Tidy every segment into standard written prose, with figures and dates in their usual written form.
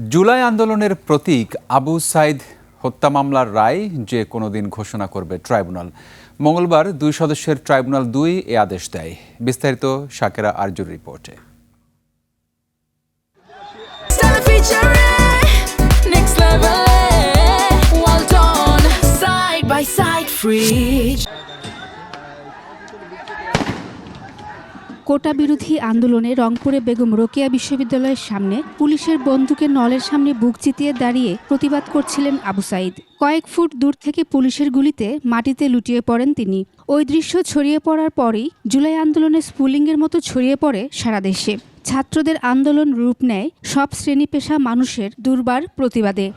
জুলাই আন্দোলনের প্রতীক আবু সাইদ হত্যা মামলার রায় যে কোনো দিন ঘোষণা করবে ট্রাইব্যুনাল। মঙ্গলবার 2 সদস্যের ট্রাইব্যুনাল 2 এ আদেশ দেয়। বিস্তারিত শাকেরা আরজুর রিপোর্টে। কোটা বিরোধী আন্দোলনে রংপুরে বেগম রোকেয়া বিশ্ববিদ্যালয়ের সামনে পুলিশের বন্দুকের নলের সামনে বুক চিতিয়ে দাঁড়িয়ে প্রতিবাদ করছিলেন আবু সাইদ। কয়েক ফুট দূর থেকে পুলিশের গুলিতে মাটিতে লুটিয়ে পড়েন তিনি। ওই দৃশ্য ছড়িয়ে পড়ার পরই জুলাই আন্দোলনের স্ফুলিঙ্গের মতো ছড়িয়ে পড়ে সারা দেশে। ছাত্রদের আন্দোলন রূপ নেয় সব শ্রেণী পেশা মানুষের দুর্বার প্রতিবাদে।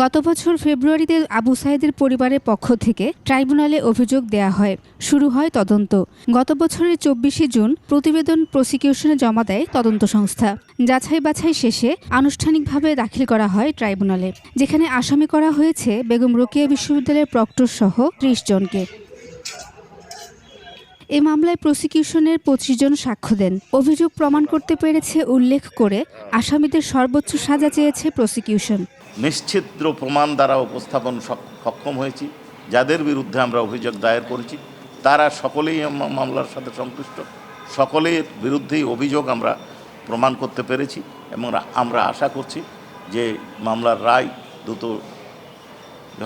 গত বছর ফেব্রুয়ারিতে আবু সাইদের পরিবারের পক্ষ থেকে ট্রাইব্যুনালে অভিযোগ দেয়া হয়। শুরু হয় তদন্ত। গত বছরের 24শে জুন প্রতিবেদন প্রসিকিউশনে জমা দেয় তদন্ত সংস্থা। যাচাই বাছাই শেষে আনুষ্ঠানিকভাবে দাখিল করা হয় ট্রাইব্যুনালে, যেখানে আসামি করা হয়েছে বেগম রোকেয়া বিশ্ববিদ্যালয়ের প্রক্টর সহ 30 জনকে। এ মামলায় প্রসিকিউশনের 25 জন সাক্ষ্য দেন। অভিযোগ প্রমাণ করতে পেরেছে উল্লেখ করে আসামিদের সর্বোচ্চ সাজা চেয়েছে প্রসিকিউশন। নিশ্চিদ্র প্রমাণ দ্বারা উপস্থাপন সক্ষম হয়েছি। যাদের বিরুদ্ধে আমরা অভিযোগ দায়ের করেছি তারা সকলেই মামলার সাথে সংশ্লিষ্ট, সকলের বিরুদ্ধেই অভিযোগ আমরা প্রমাণ করতে পেরেছি এবং আমরা আশা করছি যে মামলার রায় দ্রুত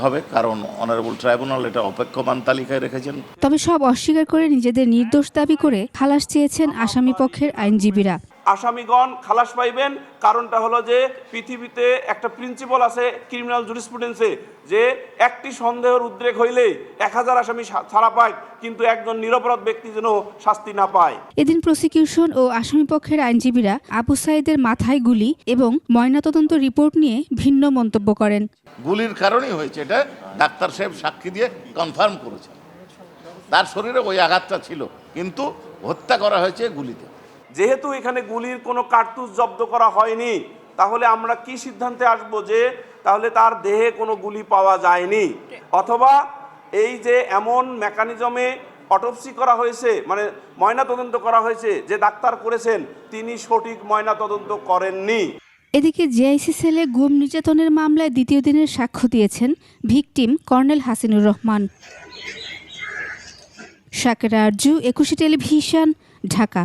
হবে, কারণ অনারেবল ট্রাইব্যুনাল এটা অপেক্ষমান তালিকায় রেখেছেন। তবে সব অস্বীকার করে নিজেদের নির্দোষ দাবি করে খালাস চেয়েছেন আসামি পক্ষের আইনজীবীরা। আসামিগণ খালাস পাইবেন, কারণটা হলো যে পৃথিবীতে একটা প্রিন্সিপাল আছে ক্রিমিনাল জুরিসপ্রুডেন্সে, যে একটি সন্দেহের উদ্রেক হইলেই 1000 আসামি ছাড়া পায়, কিন্তু একজন নিরপরাধ ব্যক্তি যেন শাস্তি না পায়। এদিন প্রসিকিউশন ও আসামি পক্ষের আইনজীবীরা আবু সাইদের মাথায় গুলি এবং ময়নাতদন্ত রিপোর্ট নিয়ে ভিন্ন মন্তব্য করেন। গুলির কারণেই হয়েছে, এটা ডাক্তার সাহেব সাক্ষী দিয়ে কনফার্ম করেছেন। তার শরীরে ওই আঘাতটা ছিল, কিন্তু হত্যা করা হয়েছে গুলিতে। যেহেতু এখানে গুলির কোনো কার্তুজ জব্দ করা হয়নি, তাহলে আমরা কি সিদ্ধান্তে আসব যে তাহলে তার দেহে কোনো গুলি পাওয়া যায়নি, অথবা এই যে এমন মেকানিজমে অটোপসি করা হয়েছে, মানে ময়নাতদন্ত করা হয়েছে, যে ডাক্তার করেছেন তিনি সঠিক ময়নাতদন্ত করেননি। এদিকে জেআইসি সেলে গুম নির্যাতনের মামলায় দ্বিতীয় দিনের সাক্ষ্য দিয়েছেন victim colonel Hasinur Rahman. Shakera Arzu, 21 television, Dhaka.